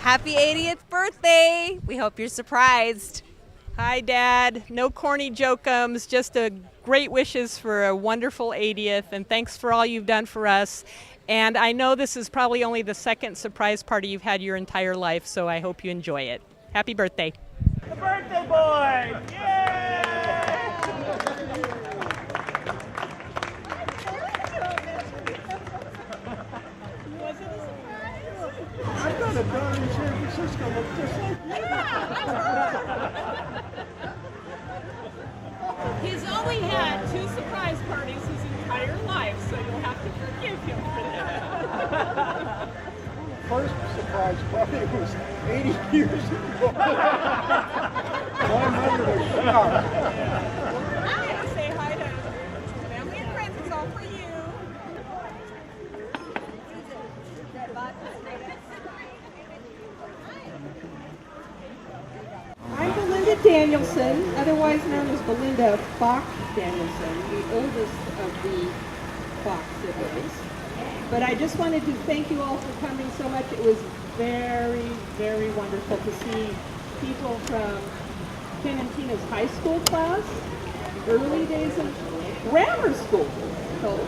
Happy 80th birthday! We hope you're surprised. Hi, Dad. No corny jokums, just great wishes for a wonderful 80th, and thanks for all you've done for us. And I know this is probably only the second surprise party you've had your entire life, so I hope you enjoy it. Happy birthday. The birthday boy! Yay! I've got a daughter in San Francisco look just like He's only had 2 surprise parties his entire life, so you'll have to forgive him for that. First surprise party was 80 years ago. My mother was shocked. Say hi to family and friends. It's all for you. I'm Belinda Danielson, otherwise known as Belinda Bock Danielson, the oldest of the Bock siblings. But I just wanted to thank you all for coming so much. It was very, very wonderful to see people from Ken and Tina's high school class, early days of grammar school. So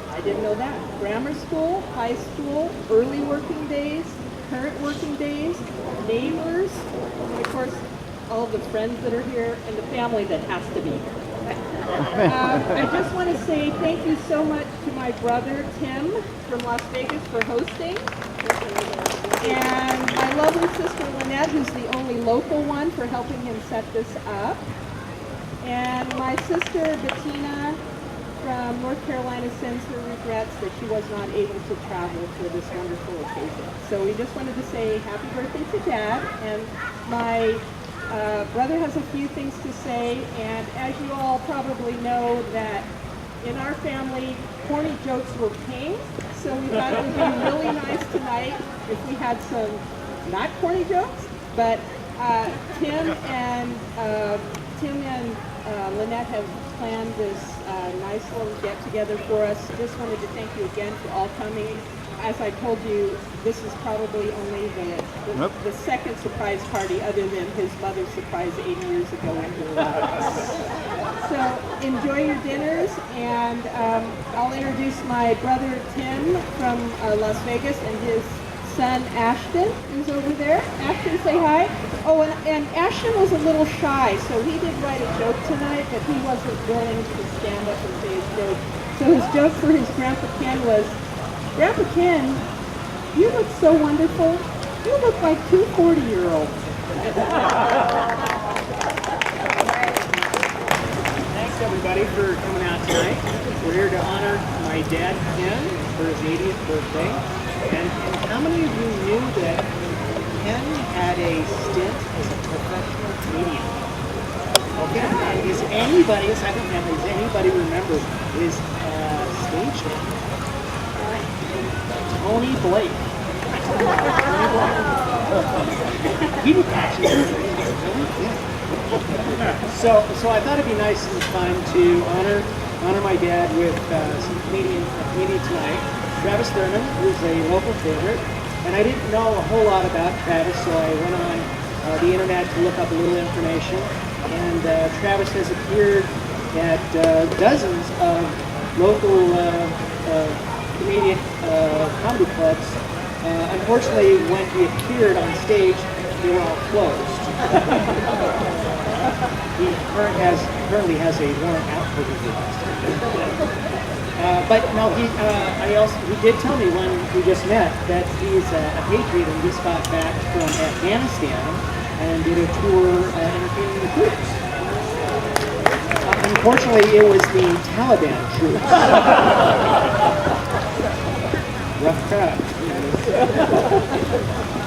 I didn't know that. Grammar school, high school, early working days, current working days, neighbors, and of course, all the friends that are here, and the family that has to be here. I just want to say thank you so much to my brother, Tim, from Las Vegas for hosting. And my lovely sister, Lynette, who's the only local one, for helping him set this up. And my sister, Bettina, from North Carolina, sends her regrets that she was not able to travel for this wonderful occasion. So we just wanted to say happy birthday to Dad. And my brother has a few things to say, and as you all probably know, that in our family, corny jokes were pain, so we thought it would be really nice tonight if we had some not corny jokes, but Tim and Lynette have planned this nice little get-together for us. Just wanted to thank you again for all coming. As I told you, this is probably only the second surprise party other than his mother's surprise 80 years ago in her life. So enjoy your dinners, and I'll introduce my brother Tim from Las Vegas and his son Ashton, who's over there. Ashton, say hi. Oh, and Ashton was a little shy, so he did write a joke tonight, but he wasn't willing to stand up and say his joke. So his joke for his Grandpa Ken was, Grandpa Ken, you look so wonderful. You look like 2 40-year-olds. Thanks everybody for coming out tonight. We're here to honor my dad Ken for his 80th birthday. And how many of you knew that Ken had a stint as a professional comedian? Okay, and is anybody, aside from family, does anybody remember his stage name? Tony Blake. He would actually. So I thought it'd be nice and fun to honor my dad with some comedian tonight. Travis Thurman, who's a local favorite, and I didn't know a whole lot about Travis, so I went on the internet to look up a little information. And Travis has appeared at dozens of local comedian comedy clubs. Unfortunately, when he appeared on stage, they were all closed. He currently has a warrant out for his arrest. But no, he did tell me when we just met that he's a patriot and just got back from Afghanistan and did a tour entertaining the troops. Unfortunately, it was the Taliban troops. Rough crowd.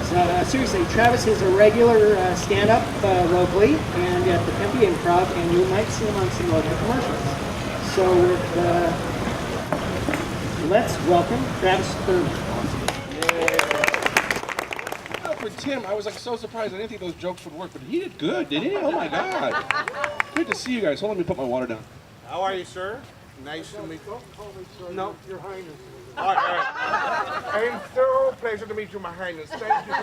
So, seriously, Travis is a regular stand-up locally and at the Tempe Improv, and you might see him on some local commercials. So, let's welcome Travis Thurman. With Tim, I was like so surprised. I didn't think those jokes would work, but he did good, didn't he? Oh my God! Good to see you guys. Hold on, let me put my water down. How are you, sir? Nice to meet you. Don't call me sir. No. Your Highness. All right. And so pleasure to meet you, My Highness. Thank you.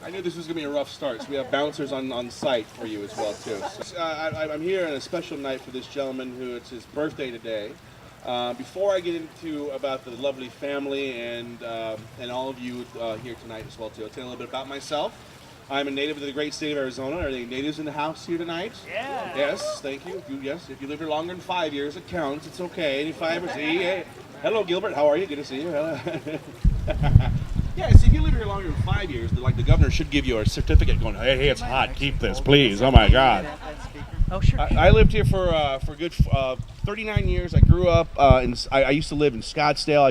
I knew this was going to be a rough start, so we have bouncers on site for you as well, too. So, I'm here on a special night for this gentleman who it's his birthday today. Before I get into about the lovely family and all of you here tonight as well, too, I'll tell you a little bit about myself. I'm a native of the great state of Arizona. Are there any natives in the house here tonight? Yeah. Yes, thank you. If you live here longer than 5 years, it counts. It's okay. Any 5 or hey. Hello, Gilbert. How are you? Good to see you. Yes, if you live here longer than 5 years, the governor should give you a certificate going, hey, it's hot. Keep this, please. Oh, my God. Oh, sure. I lived here for a good 39 years. I grew up I used to live in Scottsdale.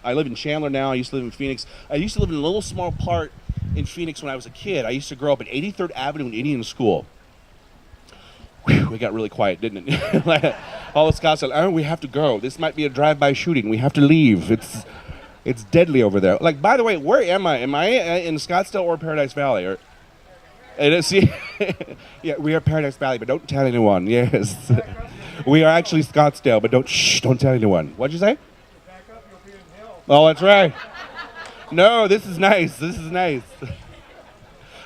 I live in Chandler now. I used to live in Phoenix. I used to live in a little small part in Phoenix when I was a kid. I used to grow up at 83rd Avenue in Indian School. Whew, it got really quiet, didn't it? All the scouts said, "Oh, we have to go. This might be a drive-by shooting. We have to leave. It's deadly over there." Like, by the way, where am I? Am I in Scottsdale or Paradise Valley? Or see, yeah, we are Paradise Valley, but don't tell anyone. Yes, we are actually Scottsdale, but don't tell anyone. What'd you say? Back up, you'll be in hell. Oh, that's right. No, this is nice. This is nice.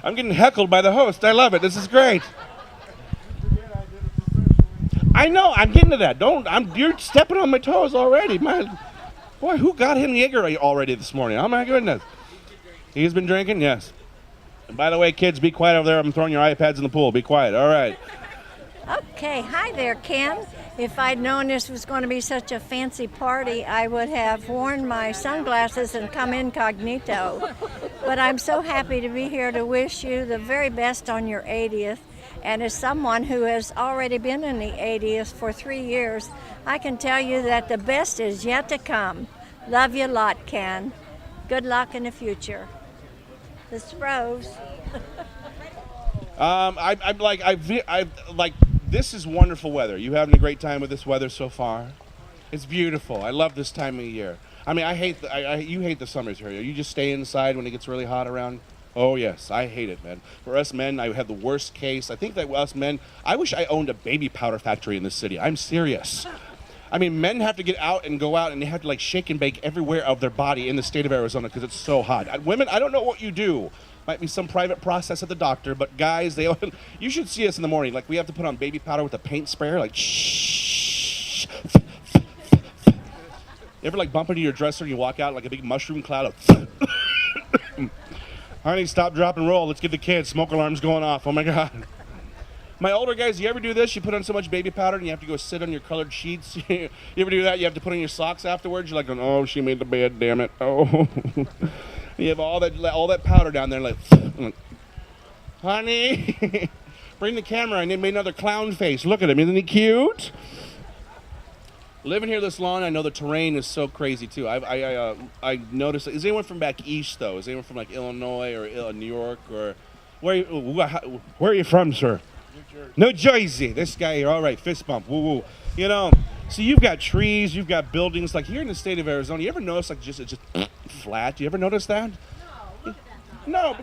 I'm getting heckled by the host. I love it. This is great. I know. I'm getting to that. You're stepping on my toes already, man. Boy, who got him Jaeger already this morning? Oh my goodness. He's been drinking. Yes. And by the way, kids, be quiet over there. I'm throwing your iPads in the pool. Be quiet. All right. Okay, hi there, Ken. If I'd known this was going to be such a fancy party, I would have worn my sunglasses and come incognito. But I'm so happy to be here to wish you the very best on your 80th. And as someone who has already been in the 80th for 3 years, I can tell you that the best is yet to come. Love you a lot, Ken. Good luck in the future. The Spros. This is wonderful weather. You having a great time with this weather so far? It's beautiful. I love this time of year. I mean, you hate the summers here. You just stay inside when it gets really hot around. Oh yes, I hate it, man. For us men, I have the worst case. I think that us men, I wish I owned a baby powder factory in this city. I'm serious. I mean, men have to get out and go out and they have to like shake and bake everywhere of their body in the state of Arizona because it's so hot. Women, I don't know what you do. Might be some private process at the doctor, but guys, you should see us in the morning. Like we have to put on baby powder with a paint sprayer, like shh. You ever like bump into your dresser and you walk out like a big mushroom cloud of Honey, stop, drop, and roll. Let's get the kids. Smoke alarm's going off. Oh my God. My older guys, you ever do this? You put on so much baby powder and you have to go sit on your colored sheets. You ever do that? You have to put on your socks afterwards. You're like, oh, she made the bed, damn it. Oh. You have all that powder down there, like, honey, bring the camera, and they made another clown face. Look at him, isn't he cute? Living here this long, I know the terrain is so crazy too. I noticed. Is anyone from back east though? Is anyone from like Illinois or New York or where are you from, sir? New Jersey. This guy here. All right, fist bump. Woo woo. You know. So you've got trees, you've got buildings. Like here in the state of Arizona, you ever notice like it's just flat? You ever notice that? No.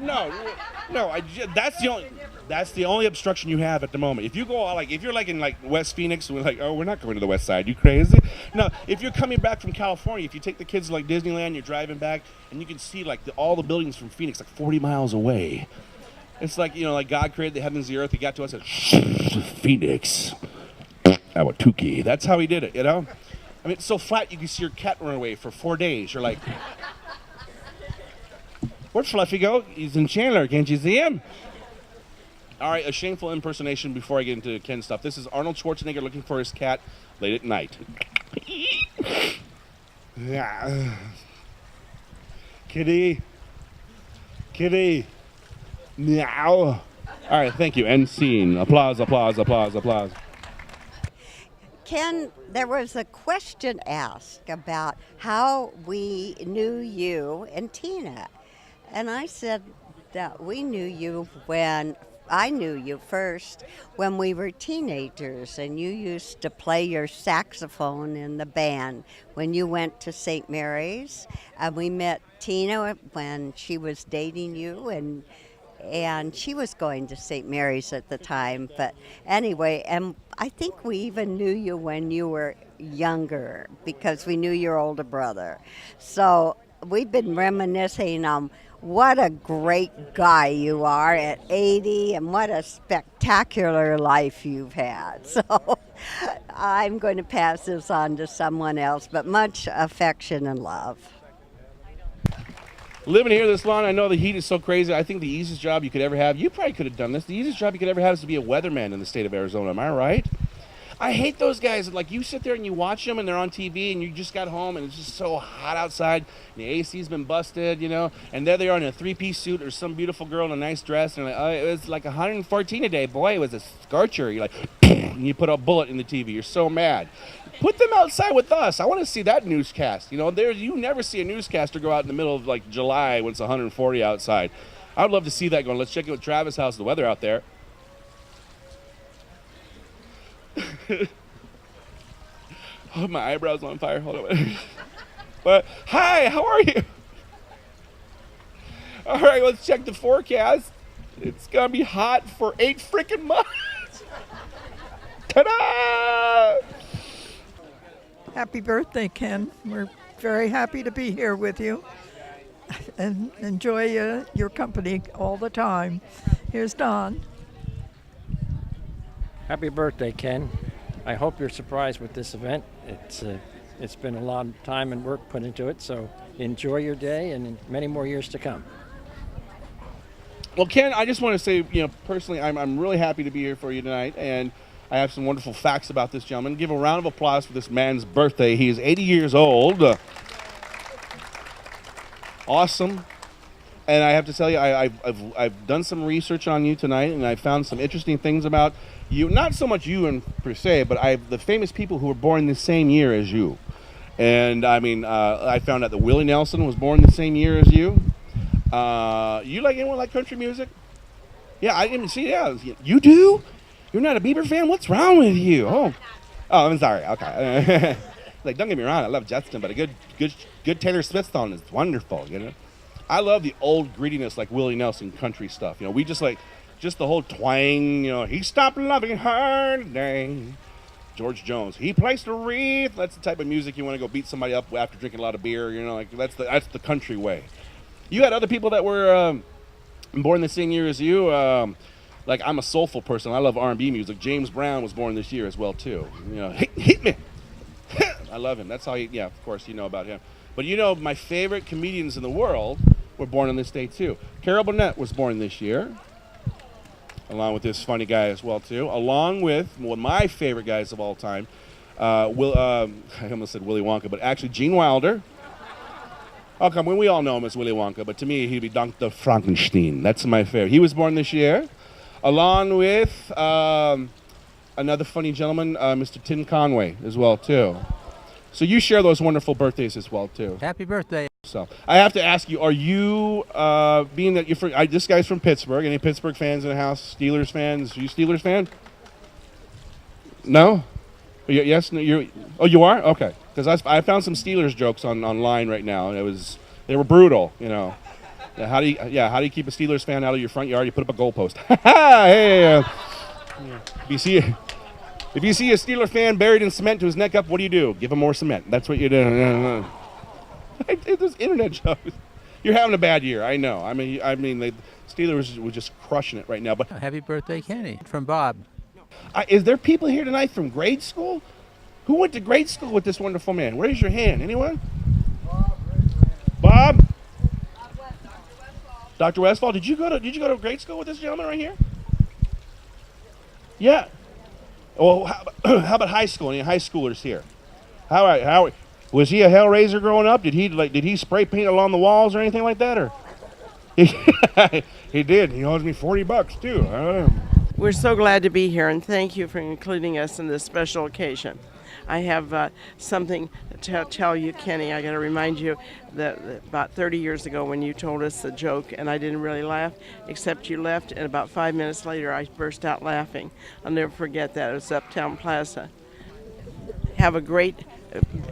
That's the only obstruction you have at the moment. If you go if you're like in like West Phoenix, we're like, oh, we're not going to the west side. You crazy? No. If you're coming back from California, if you take the kids to like Disneyland, you're driving back, and you can see like all the buildings from Phoenix like 40 miles away. It's like like God created the heavens and the earth. He got to us and Phoenix. Awatuki. That's how he did it, I mean, it's so flat you can see your cat run away for 4 days. You're like, where'd Fluffy go? He's in Chandler. Can't you see him? All right, a shameful impersonation before I get into Ken's stuff. This is Arnold Schwarzenegger looking for his cat late at night. Kitty. Meow. All right, thank you. End scene. Applause. Ken, there was a question asked about how we knew you and Tina. And I said that we knew you when I knew you first when we were teenagers and you used to play your saxophone in the band when you went to St. Mary's. And we met Tina when she was dating you, and and she was going to St. Mary's at the time. But anyway, and I think we even knew you when you were younger because we knew your older brother. So we've been reminiscing on what a great guy you are at 80 and what a spectacular life you've had. So I'm going to pass this on to someone else, but much affection and love. Living here this long, I know the heat is so crazy. I think the easiest job you could ever have, you probably could have done this, the easiest job you could ever have is to be a weatherman in the state of Arizona. Am I right? I hate those guys that, like, you sit there and you watch them and they're on TV and you just got home and it's just so hot outside and the AC's been busted, you know, and there they are in a three-piece suit or some beautiful girl in a nice dress and like, oh, it was like 114 a day. Boy, it was a scorcher. You're like, and you put a bullet in the TV. You're so mad. Put them outside with us. I want to see that newscast. You know, you never see a newscaster go out in the middle of, like, July when it's 140 outside. I would love to see that going. Let's check it with Travis. How's the weather out there? Oh, my eyebrow's on fire. Hold on. But hi, how are you? All right, let's check the forecast. It's gonna be hot for 8 freaking months. Ta-da! Happy birthday, Ken. We're very happy to be here with you and enjoy your company all the time. Here's Don. Happy birthday, Ken. I hope you're surprised with this event. It's been a lot of time and work put into it, so enjoy your day and many more years to come. Well, Ken, I just want to say, you know, personally, I'm really happy to be here for you tonight, and I have some wonderful facts about this gentleman. Give a round of applause for this man's birthday. He is 80 years old. Awesome. And I have to tell you, I've done some research on you tonight, and I found some interesting things about you. Not so much you in per se, but the famous people who were born the same year as you. And I mean, I found out that Willie Nelson was born the same year as you. You like anyone like country music? Yeah, I didn't see. Yeah, you do. You're not a Bieber fan? What's wrong with you? Oh, I'm sorry. Okay. Like, don't get me wrong. I love Justin, but a good Taylor Swift song is wonderful. You know. I love the old grittiness, like Willie Nelson country stuff. You know, we just the whole twang. You know, he stopped loving her today. George Jones, he placed a wreath. That's the type of music you want to go beat somebody up after drinking a lot of beer. You know, like that's the country way. You had other people that were born the same year as you. Like, I'm a soulful person. I love R&B music. James Brown was born this year as well too. You know, hit me. I love him. That's how yeah, of course you know about him. But you know, my favorite comedians in the world were born in this state too. Carol Burnett was born this year, along with this funny guy as well too. Along with one of my favorite guys of all time, I almost said Willy Wonka, but actually Gene Wilder. Oh, come on, we all know him as Willy Wonka, but to me he'd be Dr. Frankenstein. That's my favorite. He was born this year, along with another funny gentleman, Mr. Tim Conway as well too. So you share those wonderful birthdays as well too. Happy birthday. So I have to ask you, are you, being that you're from, this guy's from Pittsburgh, any Pittsburgh fans in the house? Steelers fans? Are you Steelers fan? No? Yes? No, you are? Okay. Because I found some Steelers jokes online right now, and they were brutal, you know. How do you keep a Steelers fan out of your front yard? You put up a goalpost. Hey, if you see a Steeler fan buried in cement to his neck up, what do? Give him more cement. That's what you do. Those internet shows. You're having a bad year, I know. I mean, the Steelers were just crushing it right now. But happy birthday, Kenny, from Bob. Is there people here tonight from grade school? Who went to grade school with this wonderful man? Raise your hand. Anyone? Bob? Dr. Westfall, did you go to grade school with this gentleman right here? Yeah. Well, how about high school? Any high schoolers here? How was he a hellraiser growing up? Did he spray paint along the walls or anything like that? Or he did. He owes me $40 too. We're so glad to be here, and thank you for including us in this special occasion. I have something to tell you, Kenny. I got to remind you that about 30 years ago when you told us the joke, and I didn't really laugh, except you left, and about 5 minutes later I burst out laughing. I'll never forget that. It was Uptown Plaza. Have a great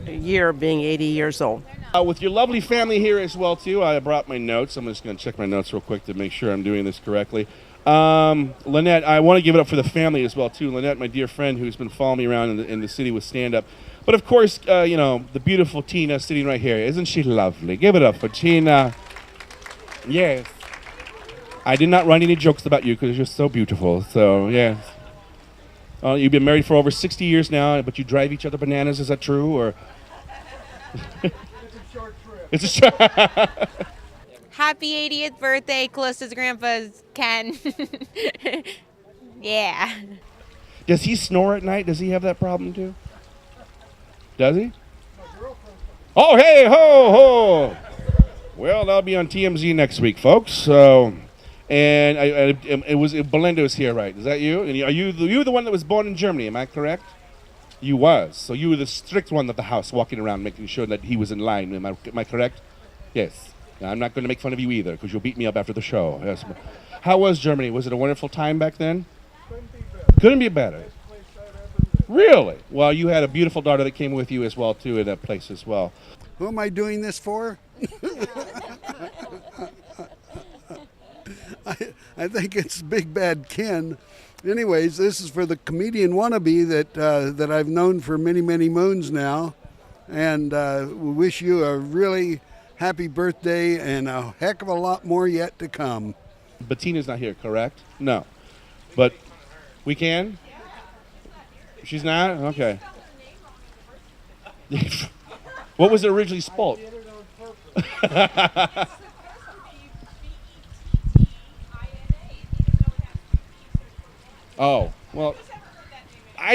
year being 80 years old. With your lovely family here as well, too. I brought my notes. I'm just going to check my notes real quick to make sure I'm doing this correctly. Lynette, I want to give it up for the family as well, too. Lynette, my dear friend, who's been following me around in the city with stand-up. But, of course, the beautiful Tina sitting right here. Isn't she lovely? Give it up for Tina. Yes. I did not write any jokes about you because you're so beautiful. So, yes. You've been married for over 60 years now, but you drive each other bananas. Is that true? Or It's a short trip. it's a short. Happy 80th birthday, close as Grandpa's Ken. Yeah. Does he snore at night? Does he have that problem too? Does he? Oh, hey, ho, ho. Well, that'll be on TMZ next week, folks. So, and it was Belinda was here, right? Is that you? And are you the one that was born in Germany? Am I correct? You was. So you were the strict one of the house, walking around making sure that he was in line. Am I correct? Yes. Now, I'm not going to make fun of you either, because you'll beat me up after the show. Yes. How was Germany? Was it a wonderful time back then? Couldn't be better. Really? Well, you had a beautiful daughter that came with you as well, too, in that place as well. Who am I doing this for? I think it's Big Bad Ken. Anyways, this is for the comedian wannabe that I've known for many, many moons now. And we wish you a really happy birthday and a heck of a lot more yet to come. Bettina's not here, correct? No. But we can? She's not? Okay. What was it originally spelled? Oh, well,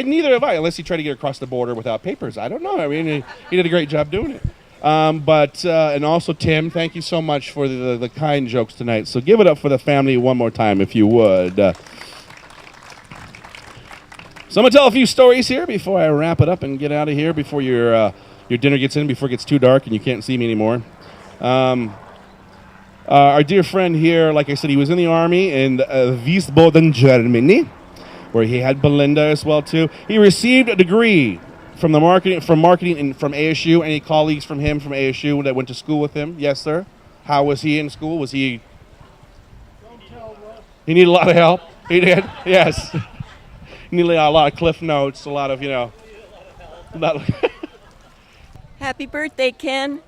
neither have I, unless he tried to get across the border without papers. I don't know. I mean, he did a great job doing it. And also, Tim, thank you so much for the kind jokes tonight. So give it up for the family one more time, if you would. So I'm going to tell a few stories here before I wrap it up and get out of here, before your dinner gets in, before it gets too dark and you can't see me anymore. Our dear friend here, like I said, he was in the Army in Wiesbaden, Germany, where he had Belinda as well, too. He received a degree from marketing and from ASU. Any colleagues from him from ASU that went to school with him? Yes, sir. How was he in school? Was he? He needed a lot of help. He did. Yes. He needed a lot of cliff notes. A lot of Happy birthday, Ken.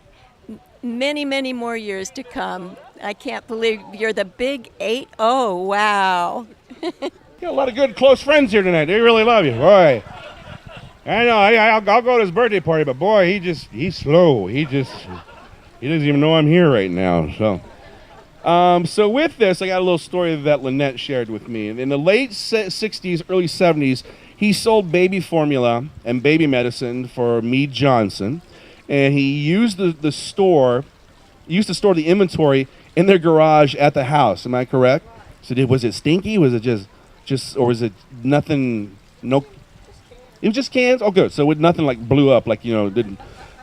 Many, many more years to come. I can't believe you're the big 8-0. Wow. Got a lot of good close friends here tonight. They really love you, boy. I know. I'll go to his birthday party, but boy, he's slow. He doesn't even know I'm here right now. So with this, I got a little story that Lynette shared with me. In the late 60s, early 70s, he sold baby formula and baby medicine for Mead Johnson, and he used the store the inventory in their garage at the house. Am I correct? So was it stinky? Was it just, or was it nothing? No, it was just cans. Oh, good. So nothing like blew up, like it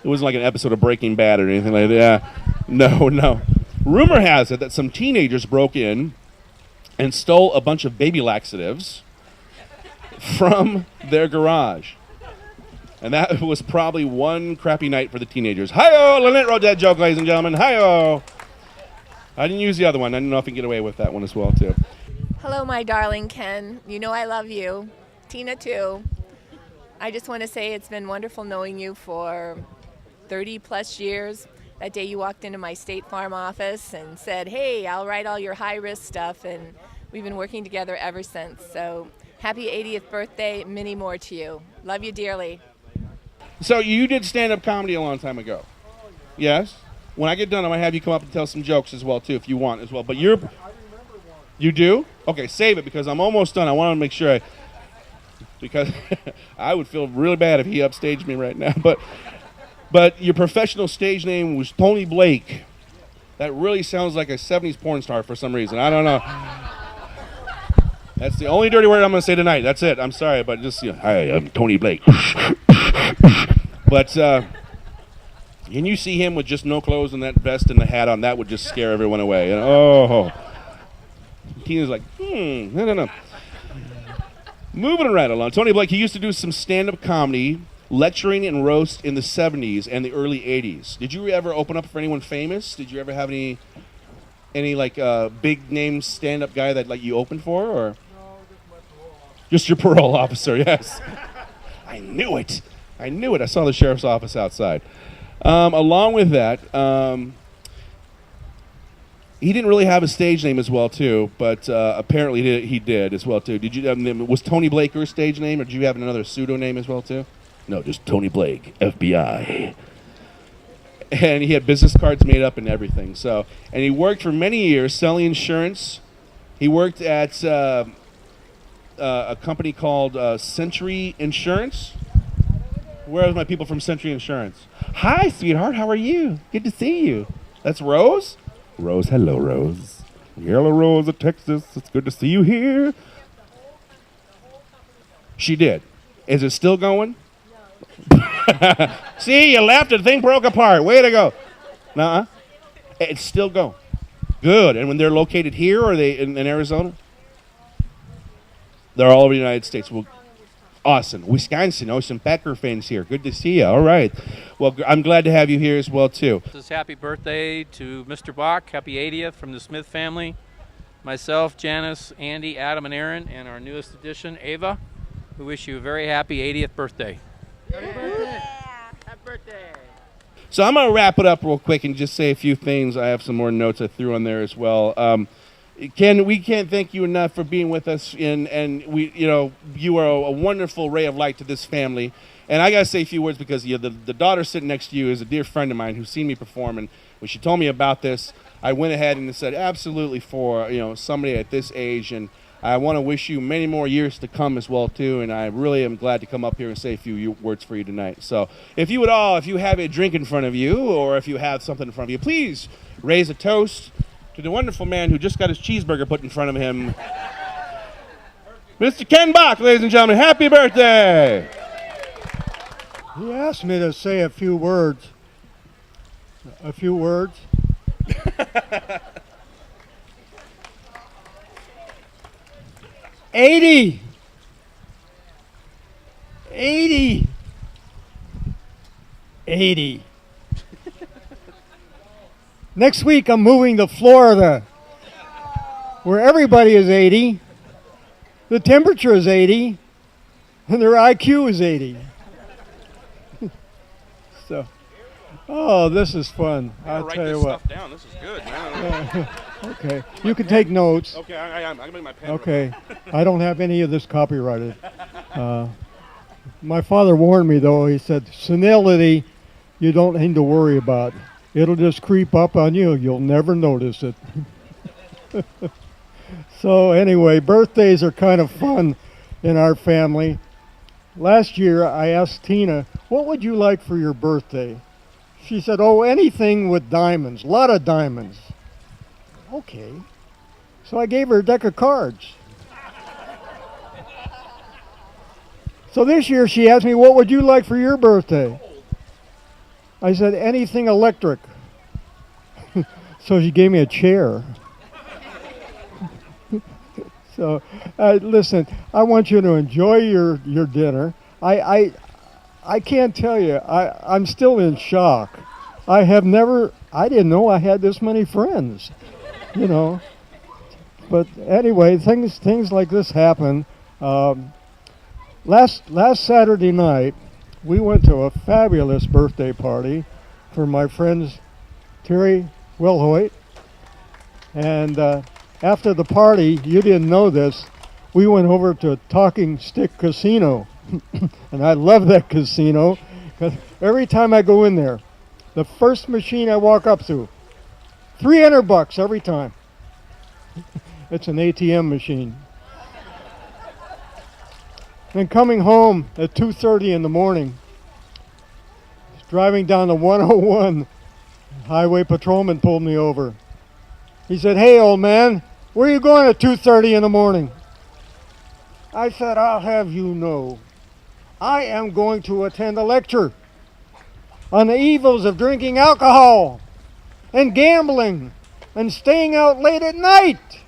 wasn't like an episode of Breaking Bad or anything like that. No. Rumor has it that some teenagers broke in and stole a bunch of baby laxatives from their garage. And that was probably one crappy night for the teenagers. Hi-yo! Lynette wrote that joke, ladies and gentlemen. Hi-yo! I didn't use the other one. I didn't know if I can get away with that one as well, too. Hello, my darling Ken. You know I love you. Tina, too. I just want to say it's been wonderful knowing you for 30-plus years. That day you walked into my State Farm office and said, hey, I'll write all your high-risk stuff, and we've been working together ever since. So happy 80th birthday, many more to you. Love you dearly. So you did stand-up comedy a long time ago. Yes? When I get done, I might have you come up and tell some jokes as well, too, if you want as well. But you do? Okay, save it, because I'm almost done. I want to make sure because I would feel really bad if he upstaged me right now. But your professional stage name was Tony Blake. That really sounds like a 70s porn star for some reason. I don't know. That's the only dirty word I'm going to say tonight. That's it. I'm sorry, but just, hi, I'm Tony Blake. But can you see him with just no clothes and that vest and the hat on? That would just scare everyone away. Oh. Tina's like, no. Moving right along. Tony Blake, he used to do some stand-up comedy lecturing and roast in the 70s and the early 80s. Did you ever open up for anyone famous? Did you ever have any like big name stand-up guy that like you opened for, or just your parole officer? Yes. I knew it. I saw the sheriff's office outside. Along with that, he didn't really have a stage name as well too, but apparently he did as well too. Did you? Was Tony Blake your stage name, or did you have another pseudo name as well too? No, just Tony Blake, FBI. And he had business cards made up and everything. So, and he worked for many years selling insurance. He worked at a company called Century Insurance. Where are my people from Century Insurance? Hi, sweetheart. How are you? Good to see you. That's Rose? Rose, hello, Rose. Yellow Rose of Texas. It's good to see you here. She did. Is it still going? See, you left and the thing broke apart. Way to go. Nuh-uh. It's still going. Good. And when they're located here, or are they in Arizona? They're all over the United States. Well, awesome. Wisconsin, some Becker fans here. Good to see you. All right. Well, I'm glad to have you here as well, too. This is happy birthday to Mr. Bock. Happy 80th from the Smith family. Myself, Janice, Andy, Adam, and Aaron, and our newest addition, Ava. We wish you a very happy 80th birthday. Happy birthday. Happy birthday. So I'm going to wrap it up real quick and just say a few things. I have some more notes I threw on there as well. Ken, we can't thank you enough for being with us, and we, you are a wonderful ray of light to this family. And I got to say a few words because the daughter sitting next to you is a dear friend of mine who's seen me perform, and when she told me about this, I went ahead and said absolutely for somebody at this age, and I want to wish you many more years to come as well too. And I really am glad to come up here and say a few words for you tonight. So if you have a drink in front of you, or if you have something in front of you, please raise a toast to the wonderful man who just got his cheeseburger put in front of him, Mr. Ken Bock, ladies and gentlemen. Happy birthday! He asked me to say a few words. 80. Next week I'm moving to Florida, where everybody is 80, the temperature is 80, and their IQ is 80. So, this is fun. I'll tell you what. Stuff down. This is good, man. Okay, you can take notes. Okay, I am. I can make my pen. Okay, I don't have any of this copyrighted. My father warned me, though. He said, senility, you don't need to worry about. It'll just creep up on you. You'll never notice it. So anyway, birthdays are kind of fun in our family. Last year, I asked Tina, what would you like for your birthday? She said, anything with diamonds, a lot of diamonds. Okay. So I gave her a deck of cards. So this year she asked me, what would you like for your birthday? I said, anything electric. So she gave me a chair. So listen, I want you to enjoy your dinner. I can't tell you, I'm still in shock. I didn't know I had this many friends. But anyway, things like this happen. Last Saturday night, we went to a fabulous birthday party for my friends Terry Wilhoit. And after the party, you didn't know this, we went over to Talking Stick Casino. And I love that casino, because every time I go in there, the first machine I walk up to, $300 every time. It's an ATM machine. And coming home at 2:30 in the morning, driving down the 101, highway patrolman pulled me over. He said, hey, old man, where are you going at 2:30 in the morning? I said, I'll have you know, I am going to attend a lecture on the evils of drinking alcohol and gambling and staying out late at night.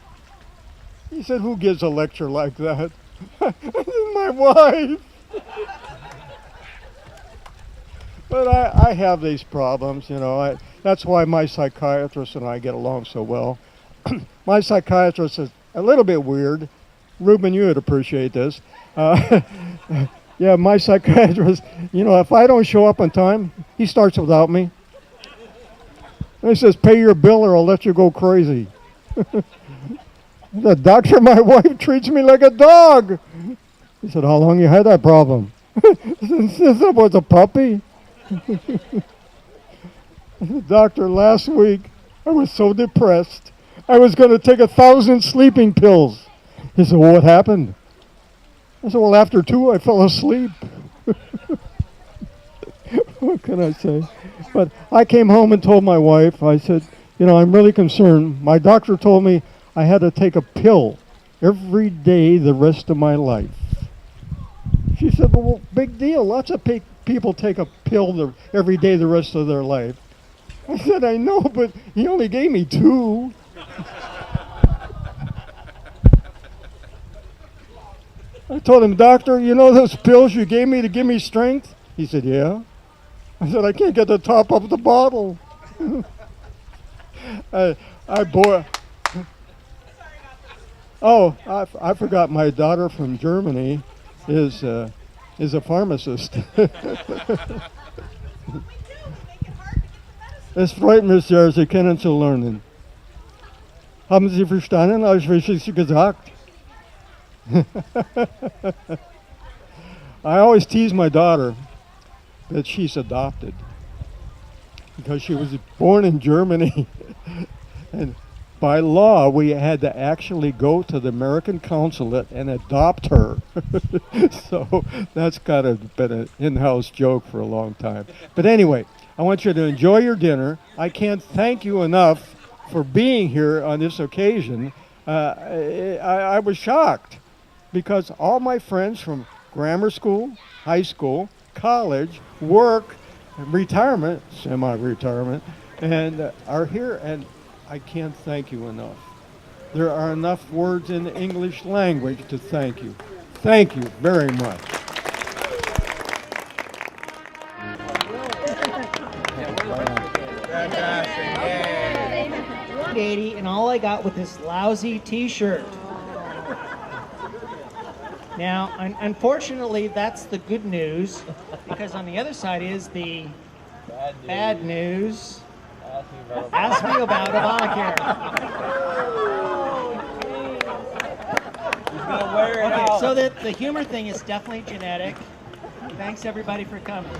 He said, who gives a lecture like that? My wife. But I have these problems, you know. That's why my psychiatrist and I get along so well. My psychiatrist is a little bit weird. Ruben, you would appreciate this. Yeah, my psychiatrist, you know, if I don't show up on time, he starts without me. And he says, pay your bill or I'll let you go crazy. The doctor, my wife, treats me like a dog. He said, how long you had that problem? Since I was a puppy. The doctor, last week, I was so depressed. I was going to take 1,000 sleeping pills. He said, well, what happened? I said, well, after 2, I fell asleep. What can I say? But I came home and told my wife, I said, you know, I'm really concerned. My doctor told me I had to take a pill every day the rest of my life. She said, well, big deal. Lots of people take a pill every day the rest of their life. I said, I know, but he only gave me 2. I told him, doctor, you know those pills you gave me to give me strength? He said, yeah. I said, I can't get the top of the bottle. I forgot my daughter from Germany is a pharmacist. Es freut mich sehr, Sie kennenzulernen. Haben Sie verstanden, als ich gesagt? I always tease my daughter that she's adopted because she was born in Germany. And by law, we had to actually go to the American consulate and adopt her. So that's kind of been an in-house joke for a long time. But anyway, I want you to enjoy your dinner. I can't thank you enough for being here on this occasion. I was shocked because all my friends from grammar school, high school, college, work, retirement, semi-retirement, and are here, and I can't thank you enough. There are enough words in the English language to thank you. Thank you very much. $180, and all I got was this lousy T-shirt. Now, unfortunately, that's the good news, because on the other side is the bad news. Ask me about Obamacare. Okay, so the humor thing is definitely genetic. Thanks, everybody, for coming.